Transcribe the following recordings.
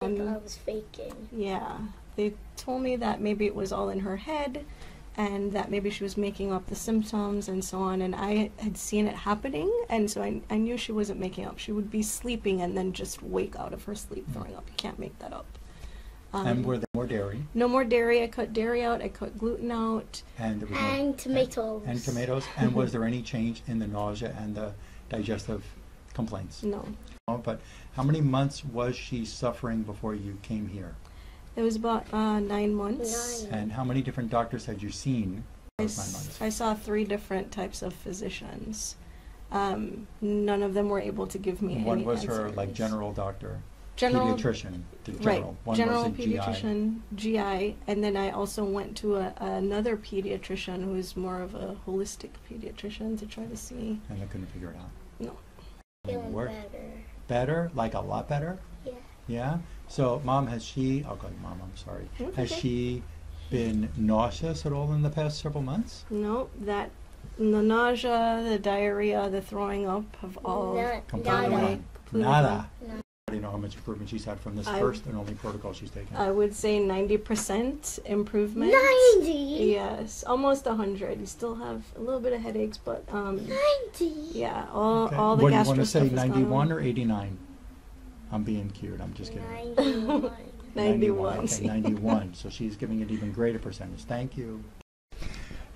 I thought I was faking. Yeah, they told me that maybe it was all in her head and that maybe she was making up the symptoms and so on, and I had seen it happening, and so I knew she wasn't making up. She would be sleeping and then just wake out of her sleep throwing up. You can't make that up. And were there more dairy? No more dairy. I cut dairy out. I cut gluten out. And there was And tomatoes. And tomatoes. And was there any change in the nausea and the digestive complaints? No. But how many months was she suffering before you came here? It was about 9 months. 9. And how many different doctors had you seen in those 9 months? I saw 3 different types of physicians. None of them were able to give me any One was her answers. like general doctor, General, pediatrician, the right, general. One general was a pediatrician, GI, and then I also went to another pediatrician who is more of a holistic pediatrician to try to see. And they couldn't figure it out. No. Feeling Work. better. Better? Like a lot better? Yeah. Yeah? So, Mom, has she, I'll call you Mom, I'm sorry. That's Has okay. she been nauseous at all in the past several months? No, the nausea, the diarrhea, the throwing up have all Completely Nada. gone. completely Nada. gone. Do you know how much improvement she's had from this I- first and only protocol she's taken? I would say 90% improvement. 90. Yes, almost 100. You still have a little bit of headaches, but 90. yeah, all Okay. all the What do you gastro want to say, stuff is gone 91 away. or 89? I'm being cute, I'm just kidding. 91. 91. Okay, 91. So she's giving it even greater percentage. Thank you.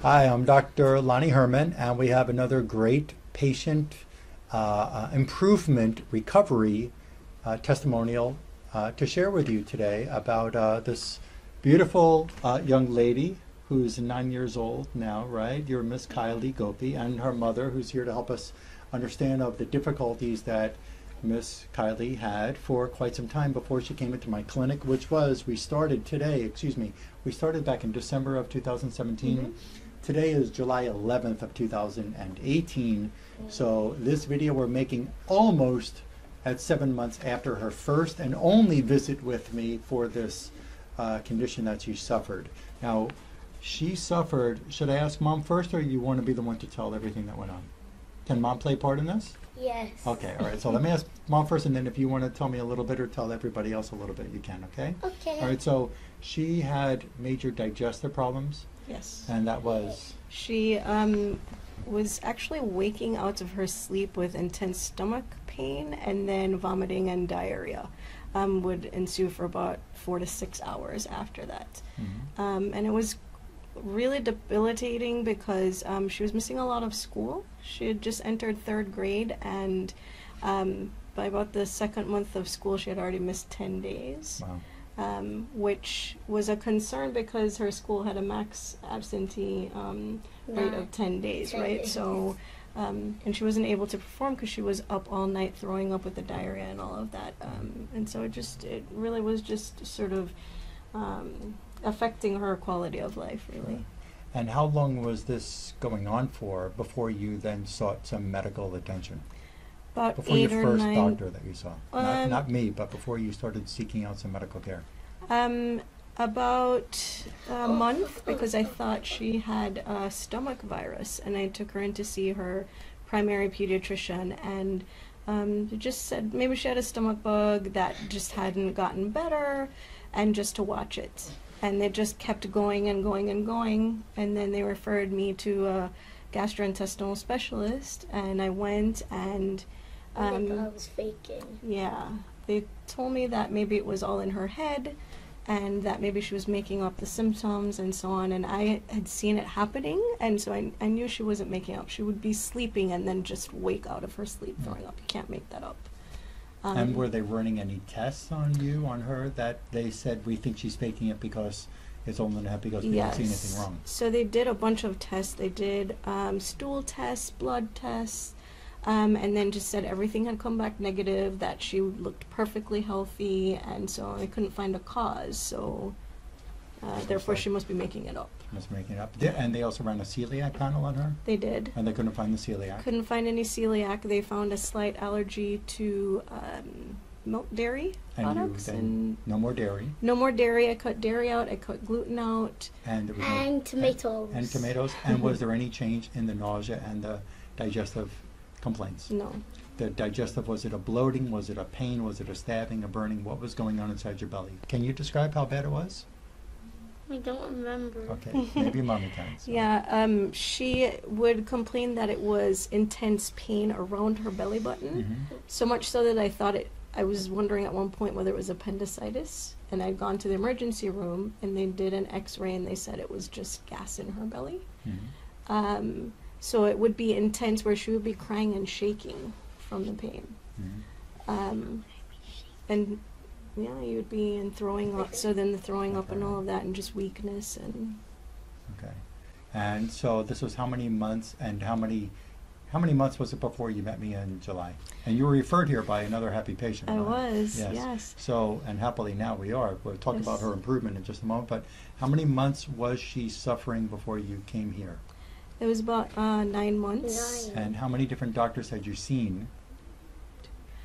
Hi, I'm Dr. Herman, and we have another great patient improvement recovery testimonial to share with you today about this beautiful young lady who's 9 years old now, right? You're Miss Kylie Gopi, and her mother, who's here to help us understand of the difficulties that Miss Kylie had for quite some time before she came into my clinic, which was, we started back in December of 2017. Mm-hmm. Today is July 11th of 2018. So this video we're making almost at 7 months after her first and only visit with me for this condition that she suffered. Now, she suffered, should I ask Mom first, or you want to be the one to tell everything that went on? Can Mom play part in this? Yes. Okay, all right. So let me ask Mom first, and then if you want to tell me a little bit or tell everybody else a little bit, you can, okay? Okay. All right, so she had major digestive problems, Yes. and that was, She was actually waking out of her sleep with intense stomach pain, and then vomiting and diarrhea would ensue for about 4 to 6 hours after that. mhm. And it was really debilitating because she was missing a lot of school. She had just entered 3rd grade, and by about the 2nd month of school, she had already missed 10 days. Wow. Which was a concern because her school had a max absentee rate of 10 days, 10 right? days. So, and she wasn't able to perform because she was up all night throwing up with the diarrhea and all of that. And so it really was just sort of affecting her quality of life, really. And how long was this going on for before you then sought some medical attention? About Before 8 your or first 9. doctor that you saw? Um, Not me, but before you started seeking out some medical care. About a month, because I thought she had a stomach virus, and I took her in to see her primary pediatrician, and it just said maybe she had a stomach bug that just hadn't gotten better, and just to watch it. And it just kept going and going and going, and then they referred me to a gastrointestinal specialist, and I went, and I thought I was faking. yeah, they told me that maybe it was all in her head and that maybe she was making up the symptoms and so on, and I had seen it happening, and so I knew she wasn't making up. She would be sleeping and then just wake out of her sleep throwing up. You can't make that up. And were they running any tests on you, on her, that they said, we think she's faking it because it's all in her head because we don't see anything wrong? So they did a bunch of tests. They did stool tests, blood tests, and then just said everything had come back negative, that she looked perfectly healthy, and so they couldn't find a cause. So therefore she must be making it up. Must make it up. And they also ran a celiac panel on her? They did. And they couldn't find the celiac? Couldn't find any celiac. They found a slight allergy to milk dairy products. And no more dairy? No more dairy. I cut dairy out. I cut gluten out. And there was And tomatoes. And tomatoes. And was there any change in the nausea and the digestive complaints? No. the digestive, was it a bloating, was it a pain, was it a stabbing, a burning? What was going on inside your belly? Can you describe how bad it was? I don't remember. Okay, maybe Mommy can. So. Yeah, she would complain that it was intense pain around her belly button, so much so that I was wondering at one point whether it was appendicitis, and I'd gone to the emergency room, and they did an x-ray, and they said it was just gas in her belly. So it would be intense where she would be crying and shaking from the pain. And yeah, you would be in throwing up, so then the throwing up and all of that, and just weakness and... Okay. And so this was how many months, and how many months was it before you met me in July? And you were referred here by another happy patient. I right? was, yes. So, and happily now we are. We'll talk about her improvement in just a moment, but how many months was she suffering before you came here? It was about 9 months. And how many different doctors had you seen?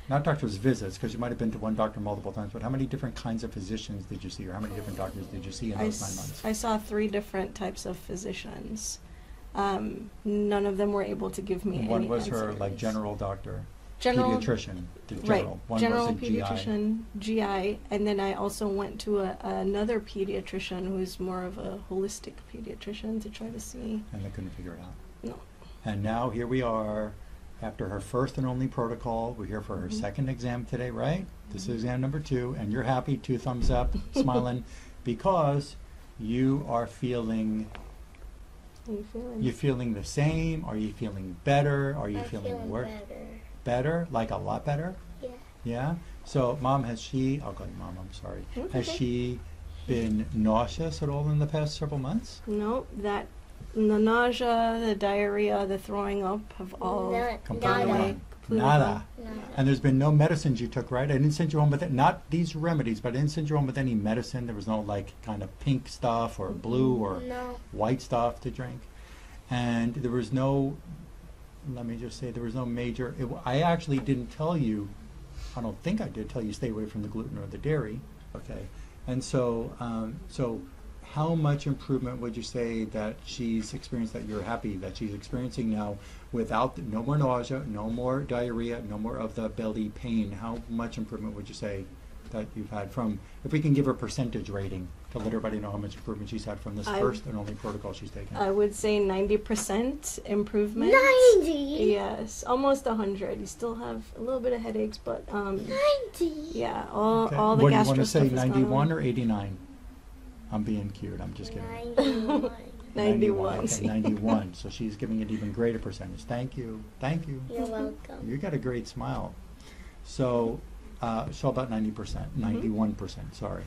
Not doctors' visits, because you might have been to one doctor multiple times, but how many different kinds of physicians did you see, or how many different doctors did you see in those 9 months? I saw 3 different types of physicians. None of them were able to give me any One was her, answers. like, general doctor, General, pediatrician, the right, general. One general was a pediatrician, GI, and then I also went to another pediatrician who's more of a holistic pediatrician to try to see. And they couldn't figure it out. No. And now here we are, after her first and only protocol. We're here for her second exam today, right? This is exam number 2, and you're happy, 2 thumbs up, smiling, because you are feeling... How are you feeling? You feeling the same? Are you feeling better? Are you I'm feeling worse? better. Better? Like a lot better? Yeah. Yeah? So, Mom, has she... I'll call you Mom, I'm sorry. That's Has okay. she been nauseous at all in the past several months? No, the nausea, the diarrhea, the throwing up have all Completely gone away. gone. Completely Nada. gone. And there's been no medicines you took, right? I didn't send you home with it. Not these remedies, but I didn't send you home with any medicine. There was no, like, kind of pink stuff or blue or No. white stuff to drink. And there was no, let me just say, there was no major, I actually didn't tell you, I don't think I did tell you stay away from the gluten or the dairy. Okay. And so, so how much improvement would you say that she's experienced, that you're happy that she's experiencing now without, no more nausea, no more diarrhea, no more of the belly pain? How much improvement would you say that you've had from, if we can give her a percentage rating to let everybody know how much improvement she's had from this first and only protocol she's taken? I would say 90% improvement. 90? Yes, almost 100. You still have a little bit of headaches, but 90? yeah, all Okay. all the What do you gastro want to say, stuff is gone 91 away. or 89? I'm being cute, I'm just kidding. 91. 91. Okay, 91. So she's giving it even greater percentage. Thank you. Thank you. You're welcome. You got a great smile. So, so about 90%, 91%, sorry.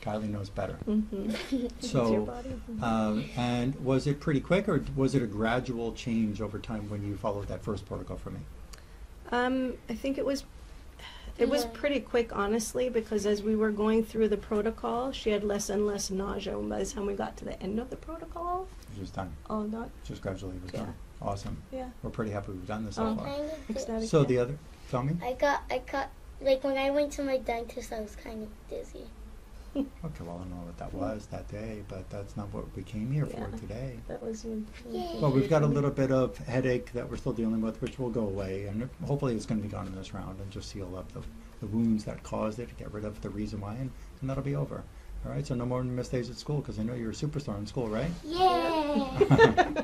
Kylie knows better. It's your So, body. and was it pretty quick, or was it a gradual change over time when you followed that first protocol for me? I think it was pretty quick, honestly, because as we were going through the protocol, she had less and less nausea. And by the time we got to the end of the protocol, It was done. all done. Just gradually it was Yeah. done. Awesome. Yeah. We're pretty happy we've done this so far. Kind of Ecstatic. So yeah. the other, tell me. I got, like when I went to my dentist, I was kind of dizzy. Okay, well, I don't know what that was that day, but that's not what we came here for Yeah. today. That was you. Yay. Well, we've got a little bit of headache that we're still dealing with, which will go away, and hopefully it's going to be gone in this round, and just seal up the wounds that caused it, get rid of the reason why, and that'll be over. All right, so no more missed days at school, because I know you're a superstar in school, right? Yeah.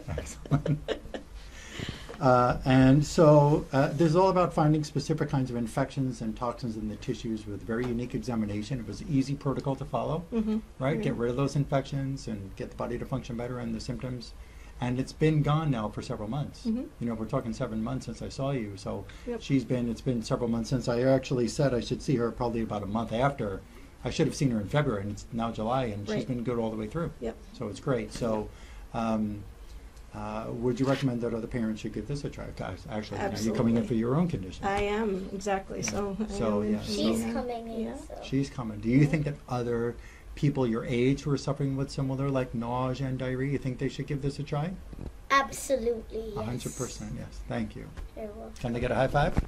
Excellent. And so this is all about finding specific kinds of infections and toxins in the tissues with very unique examination. It was an easy protocol to follow, right? Get rid of those infections and get the body to function better and the symptoms. And it's been gone now for several months. You know, we're talking 7 months since I saw you. So Yep. it's been several months since I actually said I should see her probably about a month after. I should have seen her in February, and it's now July, and she's Right. been good all the way through. Yep. So it's great. So would you recommend that other parents should give this a try? Guys, actually, now you're coming in Absolutely. for your own condition. I am, exactly. Yeah. So, I So, am yeah. in- She's yeah. coming in, Yeah. so. She's coming. Do you think that other people your age who are suffering with similar, like nausea and diarrhea, you think they should give this a try? Absolutely, yes. 100%, yes. Thank you. You're welcome. Can they get a high five?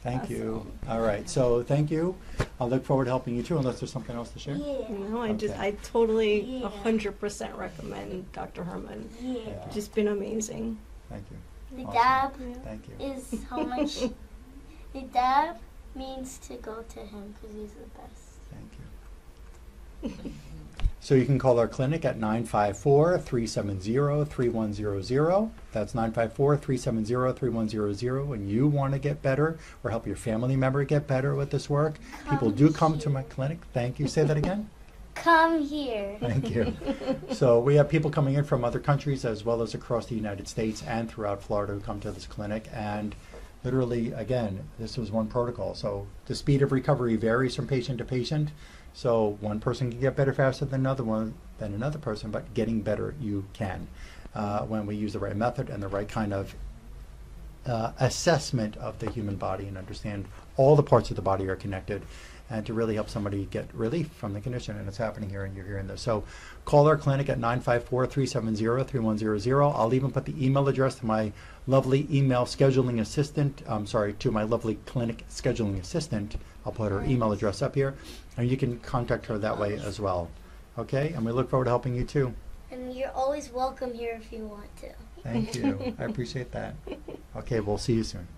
Thank you. All right. So thank you. I'll look forward to helping you too, unless there's something else to share. Yeah. No, Okay. I totally Yeah. 100% recommend Dr. Herman. Yeah. Just been amazing. Thank you. The Awesome. dab Thank you. is how much. The dab means to go to him because he's the best. Thank you. So you can call our clinic at 954-370-3100. That's 954-370-3100. And you want to get better or help your family member get better with this work, people do come to my clinic. Thank you. Say that again. Come here. Thank you. So we have people coming in from other countries as well as across the United States and throughout Florida who come to this clinic. And literally, again, this was one protocol. So the speed of recovery varies from patient to patient. So one person can get better faster than another person, but getting better you can when we use the right method and the right kind of assessment of the human body and understand all the parts of the body are connected, and to really help somebody get relief from the condition. And it's happening here, and you're hearing this. So call our clinic at 954-370-3100. I'll even put the email address to my lovely email scheduling assistant, to my lovely clinic scheduling assistant. I'll put her email address up here, and you can contact her that way as well. Okay? And we look forward to helping you too. And you're always welcome here if you want to. Thank you. I appreciate that. Okay, we'll see you soon.